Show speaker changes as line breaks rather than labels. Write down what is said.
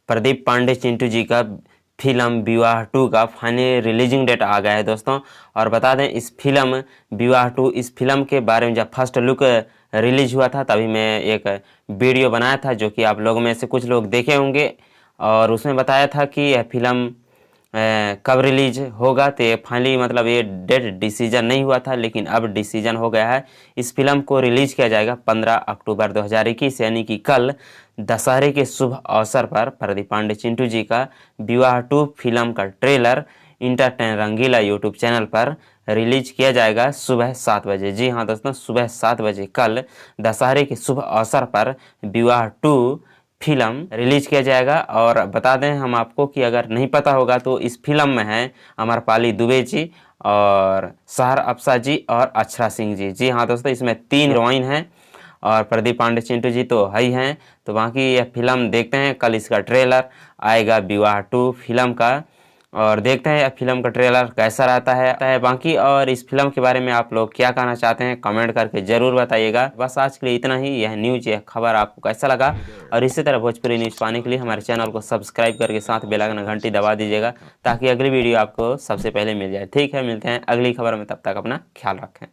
प्रदीप पांडे चिंटू जी का फिल्म विवाह 2 का फाइनली रिलीजिंग डेट आ गया है दोस्तों। और बता दें इस फिल्म विवाह 2 इस फिल्म के बारे में जब फर्स्ट लुक रिलीज हुआ था तभी मैं एक वीडियो बनाया था जो कि आप लोगों में से कुछ लोग देखे होंगे। और उसमें बताया था कि यह फिल्म कब रिलीज होगा। तो ये फाइनली मतलब ये डेट डिसीजन नहीं हुआ था, लेकिन अब डिसीजन हो गया है। इस फिल्म को रिलीज किया जाएगा 15 अक्टूबर 2021 यानी कि कल दशहरे के शुभ अवसर पर। प्रदीप पांडे चिंटू जी का विवाह 2 फिल्म का ट्रेलर इंटरटेन रंगीला यूट्यूब चैनल पर रिलीज किया जाएगा सुबह 7 बजे। जी हाँ दोस्तों, सुबह 7 बजे कल दशहरे के शुभ अवसर पर विवाह 2 फिल्म रिलीज किया जाएगा। और बता दें हम आपको कि अगर नहीं पता होगा तो इस फिल्म में है अमरपाली दुबे जी और सहर अफसा जी और अक्षरा सिंह जी। जी हाँ दोस्तों, इसमें 3 हीरोइन हैं और प्रदीप पांडे चिंटू जी तो है ही हैं। तो बाकी यह फिल्म देखते हैं, कल इसका ट्रेलर आएगा विवाह 2 फिल्म का, और देखते हैं यह फिल्म का ट्रेलर कैसा रहता है बाकी। और इस फिल्म के बारे में आप लोग क्या कहना चाहते हैं कमेंट करके ज़रूर बताइएगा। बस आज के लिए इतना ही। यह न्यूज़ यह खबर आपको कैसा लगा, और इसी तरह भोजपुरी न्यूज़ पाने के लिए हमारे चैनल को सब्सक्राइब करके साथ बेल आइकन घंटी दबा दीजिएगा ताकि अगली वीडियो आपको सबसे पहले मिल जाए। ठीक है, मिलते हैं अगली खबर में, तब तक अपना ख्याल रखें।